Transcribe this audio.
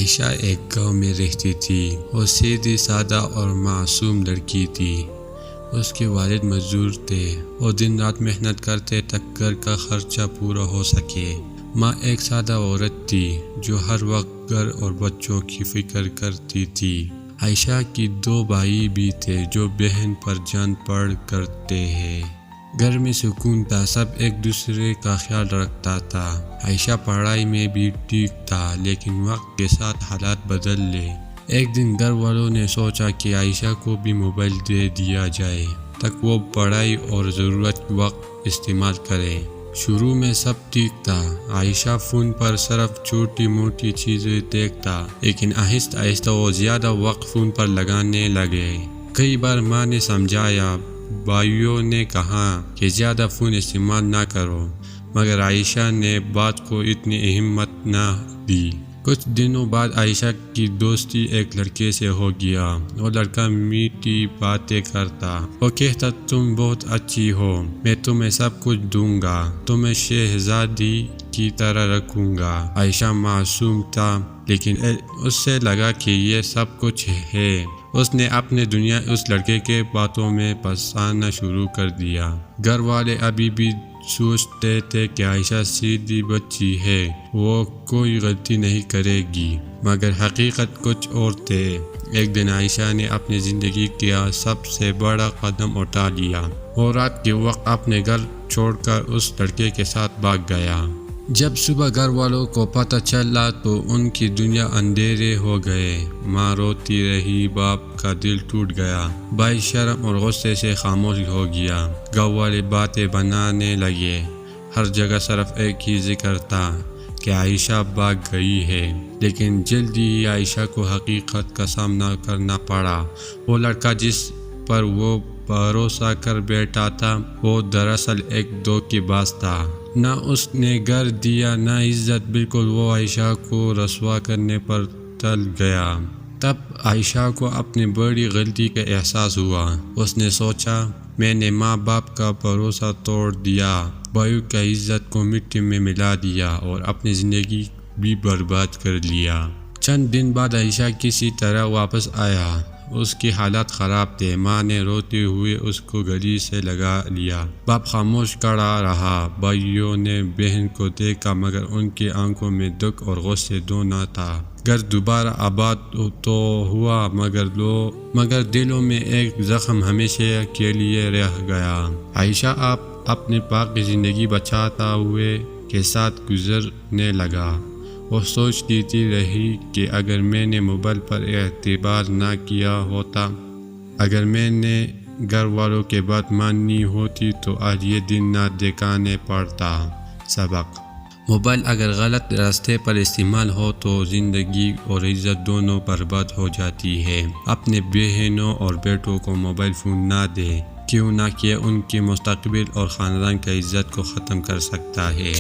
عائشہ ایک گاؤں میں رہتی تھی۔ وہ سیدھی سادہ اور معصوم لڑکی تھی۔ اس کے والد مزدور تھے۔ وہ دن رات محنت کرتے تک گھر کا خرچہ پورا ہو سکے۔ ماں ایک سادہ عورت تھی جو ہر وقت گھر اور بچوں کی فکر کرتی تھی۔ عائشہ کی 2 بھائی بھی تھے جو بہن پر جان پڑ کرتے ہیں۔ گھر میں سکون تھا، سب ایک دوسرے کا خیال رکھتا تھا۔ عائشہ پڑھائی میں بھی ٹھیک تھا، لیکن وقت کے ساتھ حالات بدل لے۔ ایک دن گھر والوں نے سوچا کہ عائشہ کو بھی موبائل دے دیا جائے تاکہ وہ پڑھائی اور ضرورت کے وقت استعمال کرے۔ شروع میں سب ٹھیک تھا۔ عائشہ فون پر صرف چھوٹی موٹی چیزیں دیکھتا، لیکن آہستہ آہستہ وہ زیادہ وقت فون پر لگانے لگے۔ کئی بار ماں نے سمجھایا، بھائیوں نے کہا کہ زیادہ فون استعمال نہ کرو، مگر عائشہ نے بات کو اتنی اہمیت نہ دی۔ کچھ دنوں بعد عائشہ کی دوستی ایک لڑکے سے ہو گیا۔ وہ لڑکا میٹھی باتیں کرتا۔ وہ کہتا، تم بہت اچھی ہو، میں تمہیں سب کچھ دوں گا، تمہیں شہزادی کی طرح رکھوں گا۔ عائشہ معصوم تھا، لیکن اس سے لگا کہ یہ سب کچھ ہے۔ اس نے اپنی دنیا اس لڑکے کے باتوں میں بسانا شروع کر دیا۔ گھر والے ابھی بھی سوچتے تھے کہ عائشہ سیدھی بچی ہے، وہ کوئی غلطی نہیں کرے گی، مگر حقیقت کچھ اور تھے۔ ایک دن عائشہ نے اپنی زندگی کا سب سے بڑا قدم اٹھا لیا۔ وہ رات کے وقت اپنے گھر چھوڑ کر اس لڑکے کے ساتھ بھاگ گیا۔ جب صبح گھر والوں کو پتہ چلا تو ان کی دنیا اندھیرے ہو گئے۔ ماں روتی رہی، باپ کا دل ٹوٹ گیا، بھائی شرم اور غصے سے خاموش ہو گیا۔ گاؤں والے باتیں بنانے لگے، ہر جگہ صرف ایک ہی ذکر تھا کہ عائشہ بھاگ گئی ہے۔ لیکن جلدی ہی عائشہ کو حقیقت کا سامنا کرنا پڑا۔ وہ لڑکا جس پر وہ بھروسہ کر بیٹھا تھا، وہ دراصل ایک دھوکے باز تھا۔ نہ اس نے گھر دیا، نہ عزت، بالکل وہ عائشہ کو رسوا کرنے پر تل گیا۔ تب عائشہ کو اپنی بڑی غلطی کا احساس ہوا۔ اس نے سوچا، میں نے ماں باپ کا بھروسہ توڑ دیا، بھائیوں کی عزت کو مٹی میں ملا دیا اور اپنی زندگی بھی برباد کر لیا۔ چند دن بعد عائشہ کسی طرح واپس آیا۔ اس کے حالات خراب تھے۔ ماں نے روتے ہوئے اس کو گلی سے لگا لیا۔ باپ خاموش کھڑا رہا۔ بھائیوں نے بہن کو دیکھا، مگر ان کی آنکھوں میں دکھ اور غصے دونوں تھا۔ گھر دوبارہ آباد تو ہوا، مگر دلوں میں ایک زخم ہمیشہ کے لیے رہ گیا۔ عائشہ اپنی باقی زندگی بچاتا ہوئے کے ساتھ گزرنے لگا۔ وہ سوچتی رہی کہ اگر میں نے موبائل پر اعتبار نہ کیا ہوتا، اگر میں نے گھر والوں کی بات مانی ہوتی تو آج یہ دن نہ دکھانے پڑتا۔ سبق: موبائل اگر غلط راستے پر استعمال ہو تو زندگی اور عزت دونوں برباد ہو جاتی ہے۔ اپنے بہنوں اور بیٹوں کو موبائل فون نہ دیں، کیوں نہ کہ ان کے مستقبل اور خاندان کی عزت کو ختم کر سکتا ہے۔